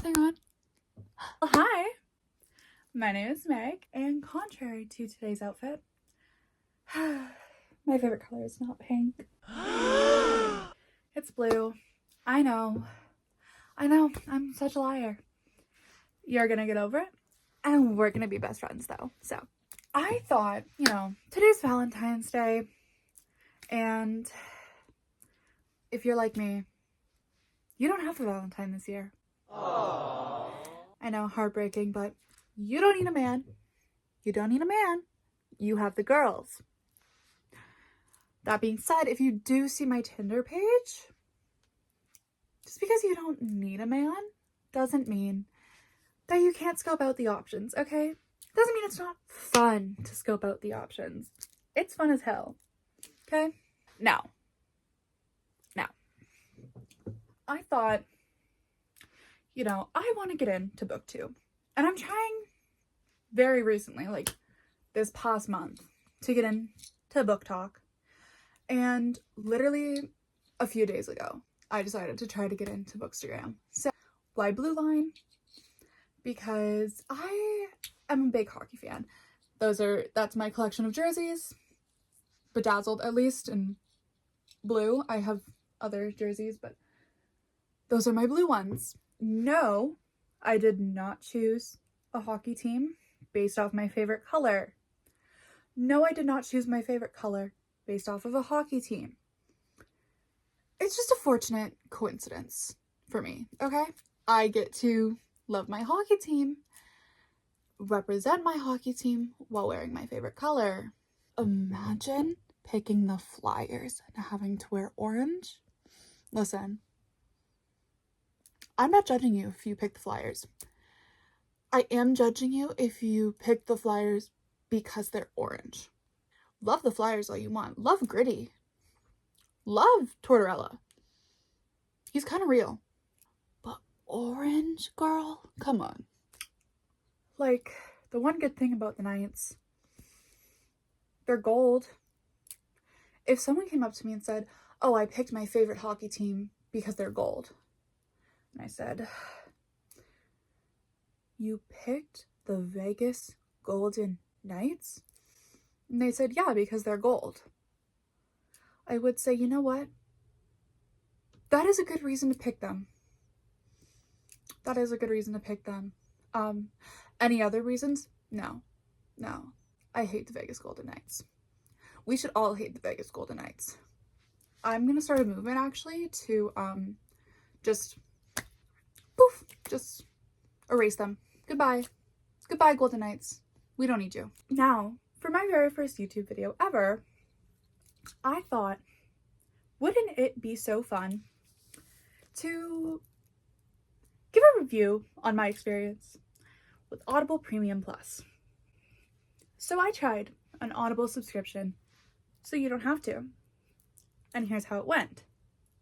thing on? Well, hi, my name is Meg, and contrary to today's outfit, my favorite color is not pink. It's blue. I know, I'm such a liar. You're gonna get over it, and we're gonna be best friends though. So, I thought, today's Valentine's Day, and if you're like me, you don't have a Valentine this year. Aww. I know, heartbreaking, but you don't need a man. You don't need a man. You have the girls. That being said, if you do see my Tinder page, just because you don't need a man doesn't mean that you can't scope out the options, okay? Doesn't mean it's not fun to scope out the options. It's fun as hell, okay? Now, I thought, I want to get into booktube. And I'm trying very recently, like this past month, to get into book talk. And literally a few days ago, I decided to try to get into Bookstagram. So, why Blue Line? Because I am a big hockey fan. That's my collection of jerseys, bedazzled at least, in blue. I have other jerseys, but those are my blue ones. No, I did not choose a hockey team based off my favorite color. No, I did not choose my favorite color based off of a hockey team. It's just a fortunate coincidence for me, okay? I get to love my hockey team, represent my hockey team while wearing my favorite color. Imagine picking the Flyers and having to wear orange. Listen, I'm not judging you if you pick the Flyers. I am judging you if you pick the Flyers because they're orange. Love the Flyers all you want. Love Gritty. Love Tortorella. He's kind of real. But orange, girl? Come on. Like, the one good thing about the Knights, they're gold. If someone came up to me and said, oh, I picked my favorite hockey team because they're gold. And I said, you picked the Vegas Golden Knights? And they said, yeah, because they're gold. I would say, you know what? That is a good reason to pick them. That is a good reason to pick them. Any other reasons? No. I hate the Vegas Golden Knights. We should all hate the Vegas Golden Knights. I'm gonna start a movement actually to just erase them. Goodbye Golden Knights. We don't need you. Now, for my very first YouTube video ever, I thought, wouldn't it be so fun to give a review on my experience with Audible Premium Plus. So I tried an Audible subscription so you don't have to. And here's how it went.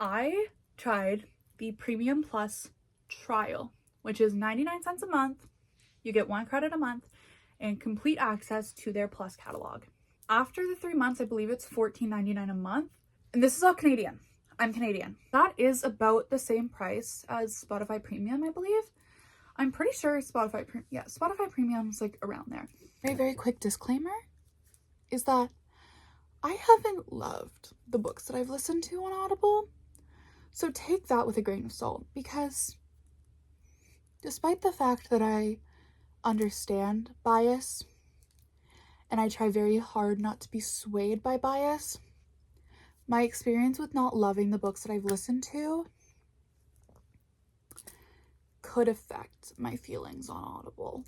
I tried the Premium Plus trial, which is 99 cents a month. You get 1 credit a month and complete access to their Plus catalog. After the 3 months, I believe it's $14.99 a month. And this is all Canadian. I'm Canadian. That is about the same price as Spotify Premium, I believe. I'm pretty sure Spotify Premium is like around there. Very quick disclaimer is that I haven't loved the books that I've listened to on Audible. So take that with a grain of salt, because despite the fact that I understand bias and I try very hard not to be swayed by bias, my experience with not loving the books that I've listened to could affect my feelings on Audible.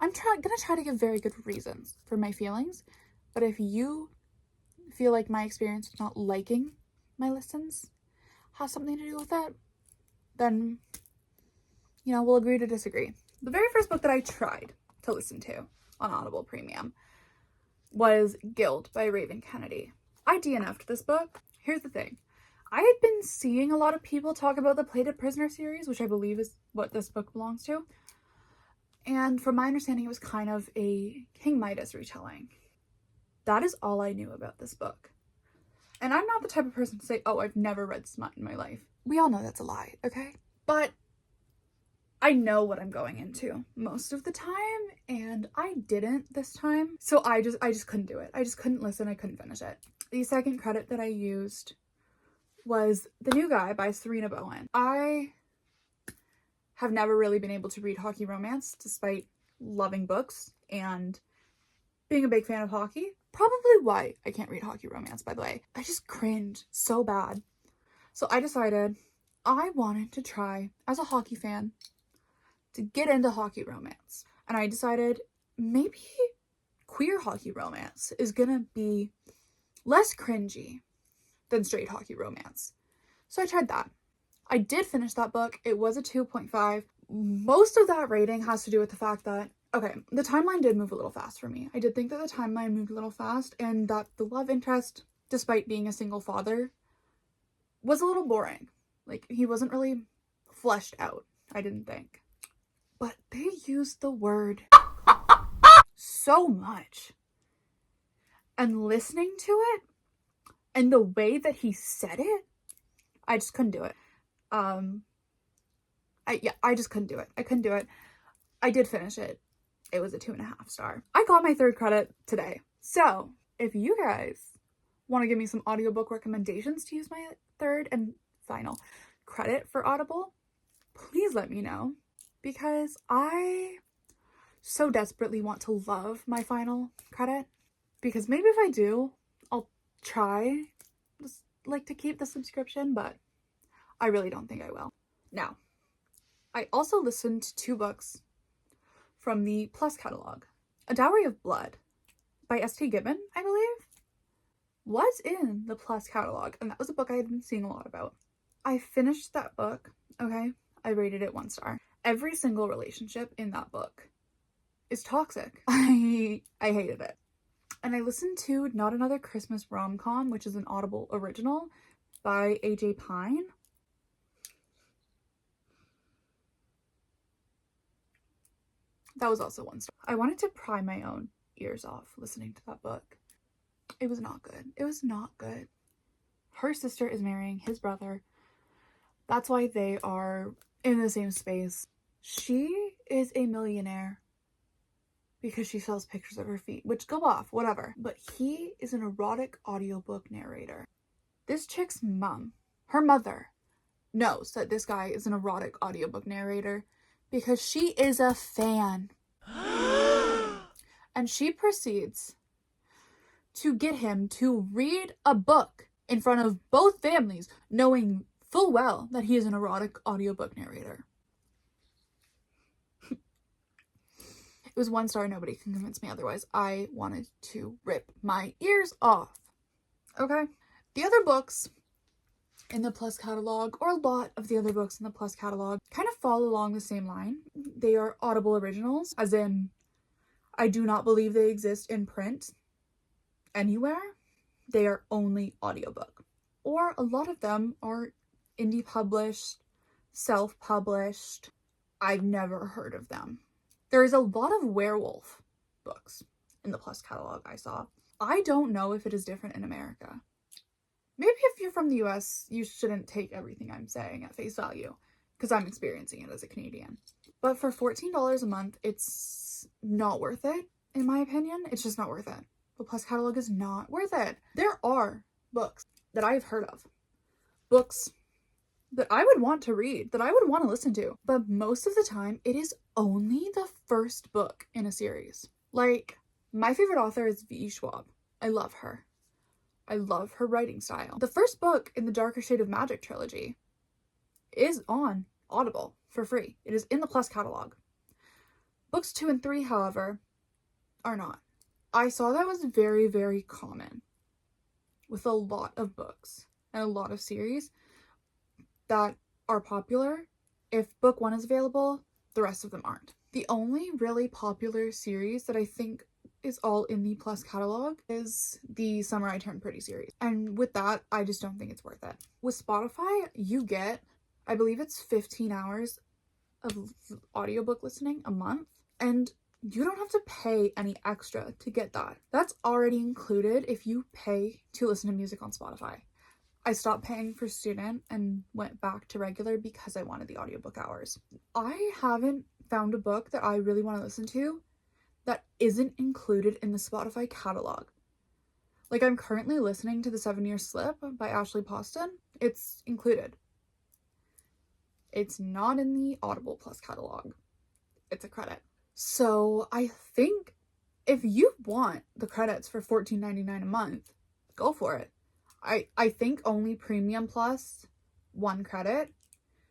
I'm gonna try to give very good reasons for my feelings, but if you feel like my experience with not liking my listens has something to do with it, then, we'll agree to disagree. The very first book that I tried to listen to on Audible Premium was Guild by Raven Kennedy. I DNF'd this book. Here's the thing. I had been seeing a lot of people talk about the Plated Prisoner series, which I believe is what this book belongs to. And from my understanding, it was kind of a King Midas retelling. That is all I knew about this book. And I'm not the type of person to say, oh, I've never read smut in my life. We all know that's a lie, okay? But I know what I'm going into most of the time, and I didn't this time. So I just couldn't do it. I just couldn't listen. I couldn't finish it. The second credit that I used was The New Guy by Serena Bowen. I have never really been able to read hockey romance despite loving books and being a big fan of hockey. Probably why I can't read hockey romance, by the way. I just cringe so bad. So I decided I wanted to try, as a hockey fan, to get into hockey romance. And I decided maybe queer hockey romance is gonna be less cringy than straight hockey romance. So I tried that. I did finish that book. It was a 2.5. Most of that rating has to do with the fact that, okay, the timeline did move a little fast for me. I did think that the timeline moved a little fast, and that the love interest, despite being a single father, was a little boring. Like, he wasn't really fleshed out, I didn't think. But they used the word so much. And listening to it, and the way that he said it, I just couldn't do it. I just couldn't do it. I couldn't do it. I did finish it. It was a 2.5 star. I got my third credit today. So if you guys want to give me some audiobook recommendations to use my third and final credit for Audible, please let me know, because I so desperately want to love my final credit, because maybe if I do, I'll try just like to keep the subscription, but I really don't think I will. Now, I also listened to 2 books from the Plus catalog. A Dowry of Blood by S.T. Gibbon, I believe, was in the Plus catalog, and that was a book I had been seeing a lot about. I finished that book, okay? I rated it 1 star. Every single relationship in that book is toxic. I hated it. And I listened to Not Another Christmas Rom-Com, which is an Audible original by A.J. Pine. That was also 1 star. I wanted to pry my own ears off listening to that book. It was not good. It was not good. Her sister is marrying his brother. That's why they are in the same space. She is a millionaire because she sells pictures of her feet, which go off, whatever. But he is an erotic audiobook narrator. This chick's mom, her mother, knows that this guy is an erotic audiobook narrator because she is a fan. And she proceeds to get him to read a book in front of both families, knowing full well that he is an erotic audiobook narrator. It was 1 star. Nobody can convince me otherwise. I wanted to rip my ears off. Okay? The other books in the Plus catalog, or a lot of the other books in the Plus catalog, kind of fall along the same line. They are Audible originals, as in, I do not believe they exist in print anywhere. They are only audiobook. Or a lot of them are indie published, self-published. I've never heard of them. There is a lot of werewolf books in the Plus catalog I saw. I don't know if it is different in America. Maybe if you're from the US, you shouldn't take everything I'm saying at face value, because I'm experiencing it as a Canadian. But for $14 a month, it's not worth it, in my opinion. It's just not worth it. The Plus catalog is not worth it. There are books that I've heard of. Books that I would want to read, that I would want to listen to. But most of the time, it is only the first book in a series. Like, my favorite author is V. Schwab. I love her. I love her writing style. The first book in the Darker Shade of Magic trilogy is on Audible for free. It is in the Plus catalog. Books 2 and 3, however, are not. I saw that was very, very common with a lot of books and a lot of series that are popular. If book 1 is available, the rest of them aren't. The only really popular series that I think is all in the Plus catalog is the Summer I Turned Pretty series. And with that, I just don't think it's worth it. With Spotify, you get, I believe it's 15 hours of audiobook listening a month, and you don't have to pay any extra to get that. That's already included if you pay to listen to music on Spotify. I stopped paying for student and went back to regular because I wanted the audiobook hours. I haven't found a book that I really want to listen to that isn't included in the Spotify catalog. Like, I'm currently listening to The 7-Year Slip by Ashley Poston. It's included. It's not in the Audible Plus catalog. It's a credit. So I think if you want the credits for $14.99 a month, go for it. I think only Premium Plus 1 credit.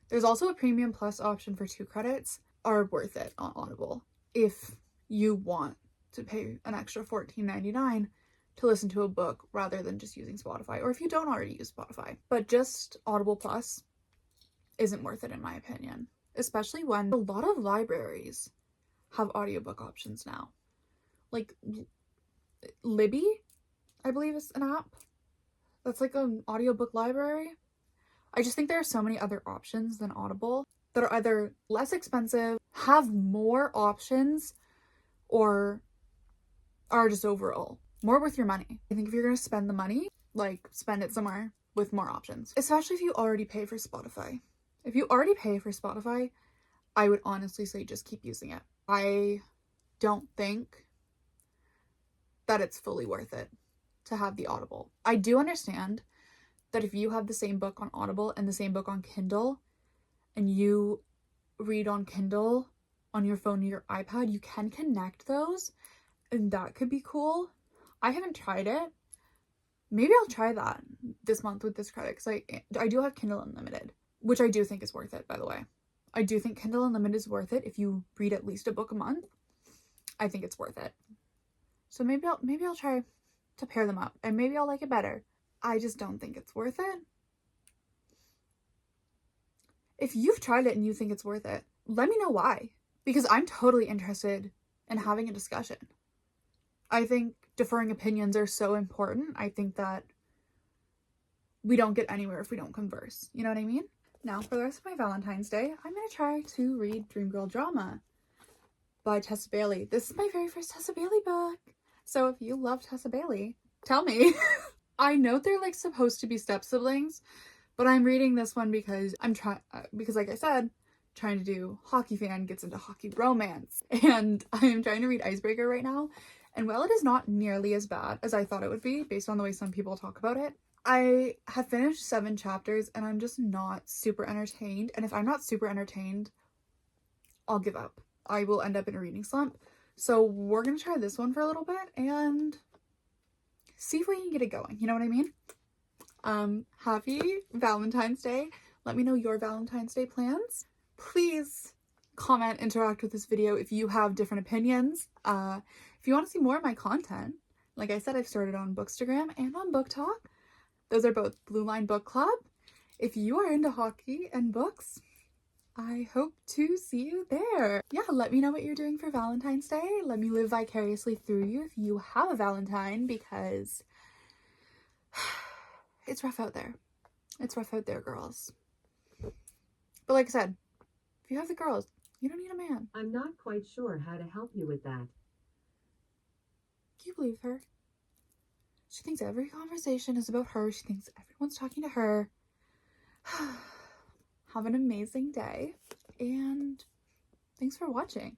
There's also a Premium Plus option for 2 credits are worth it on Audible if you want to pay an extra $14.99 to listen to a book rather than just using Spotify, or if you don't already use Spotify. But just Audible Plus isn't worth it in my opinion, especially when a lot of libraries have audiobook options now. Like Libby, I believe is an app that's like an audiobook library. I just think there are so many other options than Audible that are either less expensive, have more options, or are just overall more worth your money. I think if you're going to spend the money, like, spend it somewhere with more options, especially if you already pay for Spotify. If you already pay for Spotify, I would honestly say just keep using it. I don't think that it's fully worth it to have the Audible. I do understand that if you have the same book on Audible and the same book on Kindle, and you read on Kindle on your phone or your iPad, you can connect those, and that could be cool. I haven't tried it. Maybe I'll try that this month with this credit, because I do have Kindle Unlimited, which I do think is worth it, by the way. I do think Kindle Unlimited is worth it if you read at least a book a month. I think it's worth it. So maybe I'll try to pair them up, and maybe I'll like it better. I just don't think it's worth it. If you've tried it and you think it's worth it, let me know why, because I'm totally interested in having a discussion. I think differing opinions are so important. I think that we don't get anywhere if we don't converse. You know what I mean? Now, for the rest of my Valentine's Day, I'm going to try to read Dreamgirl Drama by Tessa Bailey. This is my very first Tessa Bailey book. So if you love Tessa Bailey, tell me. I know they're like supposed to be step siblings, but I'm reading this one because because like I said, trying to do hockey fan gets into hockey romance, and I'm trying to read Icebreaker right now. And while it is not nearly as bad as I thought it would be based on the way some people talk about it, I have finished 7 chapters and I'm just not super entertained. And if I'm not super entertained, I'll give up. I will end up in a reading slump. So we're gonna try this one for a little bit and see if we can get it going. You know what I mean? Happy Valentine's Day. Let me know your Valentine's Day plans. Please comment, interact with this video if you have different opinions. If you want to see more of my content, like I said, I've started on Bookstagram and on Book Talk. Those are both Blue Line Book Club. If you are into hockey and books, I hope to see you there. Yeah, let me know what you're doing for Valentine's Day. Let me live vicariously through you if you have a Valentine, because it's rough out there. It's rough out there, girls. But like I said, if you have the girls, you don't need a man. I'm not quite sure how to help you with that. Can you believe her? She thinks every conversation is about her. She thinks everyone's talking to her. Have an amazing day, and thanks for watching.